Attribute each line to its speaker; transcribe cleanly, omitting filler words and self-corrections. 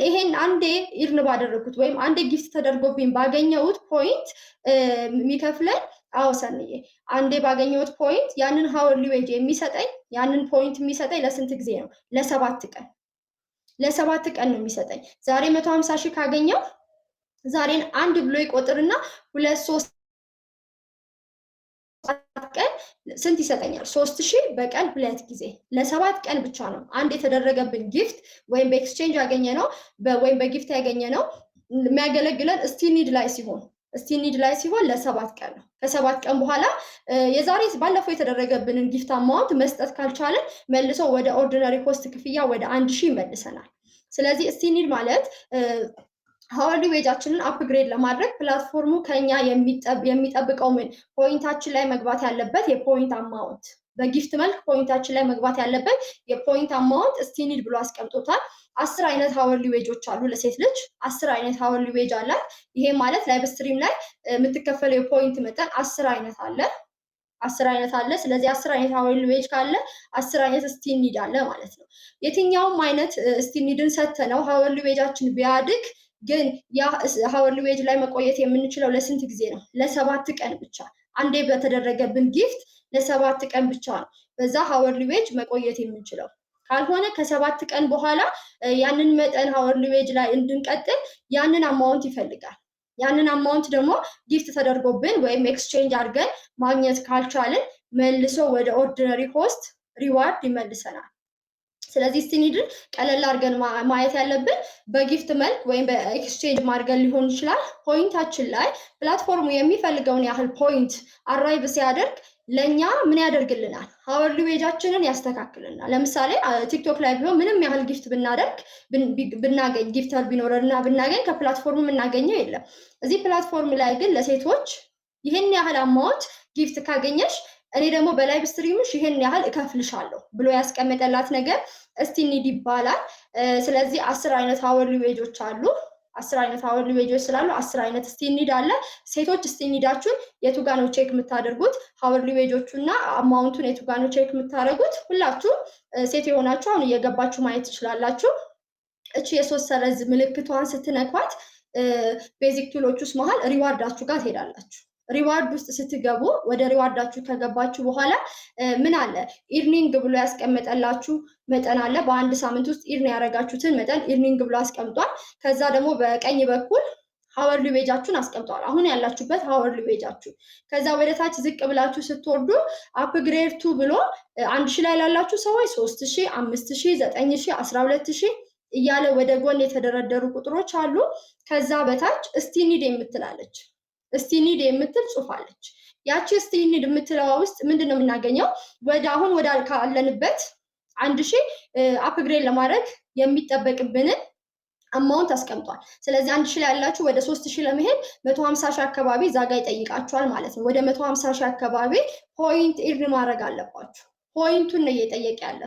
Speaker 1: ይሄን አንዴ ኢርን ባደረኩት ወይም አንዴ ጊፍት ተደርጎብኝ ባገኘሁት ፖይንት የሚከፍለኝ ሰንዬ አንዴ ባገኘሁት ፖይንት ያንን ሃወርሊ ዌጅ የሚሰጠኝ ያንን ፖይንት የሚሰጠኝ ለስንት ጊዜ ነው? ለ7 ቀን። ለ7 ቀን ነው የሚሰጠኝ። ዛሬ 150 ሺህ ካገኘው ዛሬን አንድ ብሎ ይቆጥርና 2-3 ቀን ስንት ይሰጠኛል? 3000 በቀን 2 ጊዜ ለ7 ቀን ብቻ ነው። አንድ የተደረገብን ጊፍት ወይም በኤክስቼንጅ ያገኘ ነው ወይም በጊፍት ያገኘ ነው የሚያገለግለን ስቲል ኒድ ላይ ሲሆን ለ7 ቀን ነው። ከ7 ቀን በኋላ የዛሬ ባለፈው የተደረገብንን ጊፍት አማውንት መስጠት ካልቻለን መልሶ ወደ ኦርዲነሪ ኮስት ክፍያ ወደ 1000 ይመልሰናል። ስለዚህ ስቲል ኒድ ማለት ሃወርሊ ዌጃችንን አፕግሬድ ለማድረግ ፕላትፎርሙ ከኛ የሚጠብቀው ምን ፖይንታችን ላይ መግባት ያለበት የፖይንት አማውንት በጊፍት መልክ ፖይንታችን ላይ መግባት ያለበት የፖይንት አማውንት ስቲል ኒድ ብሎ አስቀምጦታል። 10 አይነት ሃወርሊ ዌጆች አሉ። ለሴት ልጅ 10 አይነት ሃወርሊ ዌጅ አላት። ይሄ ማለት ላይቭ ስትሪም ላይ የምትከፈለው የፖይንት መጠን 10 አይነት አለ። ስለዚህ 10 አይነት ሃወርሊ ዌጅ ካለ 10 አይነት ስቲል ኒድ አለ ማለት ነው። የትኛውም አይነት ስቲል ኒድን ሰጥተነው ሃወርሊ ዌጃችን ቢያድግ ግን ያ ሃወርሊ ዌጅ ላይ መቆየት የምንችለው ለስንት ጊዜ ነው? ለ7 ቀን ብቻ። አንዴ በተደረገብን ጊፍት ለ7 ቀን ብቻ ነው በዛ ሃወርሊ ዌጅ መቆየት የምንችለው። ካልሆነ ከ7 ቀን በኋላ ያንን መጠን ሃወርሊ ዌጅ ላይ እንድንቀጥል ያንን አማውንት ይፈልጋል። ያንን አማውንት ደግሞ ጊፍት ተደርጎብን ወይም ኤክስቼንጅ አድርገን ማግኘት ካልቻልን መልሶ ወደ ኦርዲነሪ ኮስት ሪዋርድ ይመልሰናል። ስለዚህ ስቲል ኒድን ቀለል አድርገን ማየት ያለብን በጊፍት መልክ ወይም በኤክስቼንጅ ማድረግ ሊሆን ይችላል። ፖይንታችን ላይ ፕላትፎርሙ የሚፈልገውን ያህል ፖይንት አራይቭ ሲያደርግ ለኛ ምን ያደርግልናል? ሃወርሊ ዌጃችንን ያስተካክልናል። ለምሳሌ ቲክቶክ ላይ ቢሆን ምንም ያህል ጊፍት ብናገኝ ጊፍተር ቢኖረንና ብናገኝ ከፕላትፎርሙ የምናገኘው የለም። እዚህ ፕላትፎርም ላይ ግን ለሴቶች ይህን ያህል አማውንት ጊፍት ካገኘሽ እኔ ደግሞ በላይቭ ስትሪምሽ ይሄን ያህል እከፍልሻለሁ ብሎ ያስቀመጠላት ነገር ስቲል ኒድ ይባላል። ስለዚህ 10 አይነት ሃወርሊ ዌጆች አሉ። 10 አይነት ሃወርሊ ዌጆች ስላሉ 10 አይነት ስቲል ኒድ አለ። ሴቶች ስቲል ኒዳችሁን የቱ ጋር ነው ቼክ የምታደርጉት? ሃወርሊ ዌጆቹና አማውንቱን የቱ ጋር ነው ቼክ የምታደርጉት? ሁላችሁም ሴት የሆናችሁ አሁን እየገባችሁ ማየት ትችላላችሁ። እቺ የሶስት ሰረዝ ምልክቷን ስትነኳት ቤዚክ ቱሎች ውስጥ መሃል ሪዋርዳችሁ ጋር ትሄዳላችሁ። ሪዋርድ ውስጥ ስትገቡ ወደ ሪዋርዳችሁ ከገባችሁ በኋላ ምን አለ? ኢርኒንግ ብሎ ያስቀመጠላችሁ መጠን አለ። በአንድ ሳምንት ውስጥ ኢርን ያደረጋችሁትን መጠን ኢርኒንግ ብሎ አስቀምጧል። ከዛ ደግሞ በቀኝ በኩል ሃወርሊ ዌጃችሁን አስቀምጧል። አሁን ያላችሁበት ሃወርሊ ዌጃችሁ። ከዛ ወደ ታች ዝቅ ብላችሁ ስትወርዱ አፕግሬድ ቱ ብሎ 1000 ላይ ላላችሁ ሰዎች 3000፣ 5000፣ 9000፣ 12000 እያለ ወደ ጎን የተደረደሩ ቁጥሮች አሉ። ከዛ በታች ስቲል ኒድ የምትላለች ስቲል ኒድ የምትል ጽሑፍ አለች። ያቺ ስቲል ኒድ የምትለዋ ውስጥ ምንድነው የምናገኘው? አሁን ወደ ካለንበት 1000 አፕግሬድ ለማድረግ የሚጠበቅብንን አማውንት አስቀምጧል። ስለዚህ 1000 ላይ ያላችሁ ወደ 3000 ለመሄድ 150 ሺህ አካባቢ እዛ ጋር ይጠይቃችኋል ማለት ነው። ወደ 150 ሺህ አካባቢ ፖይንት ኢርን ማድረግ አለባችሁ። ፖይንቱን ነው እየጠየቀ ያለ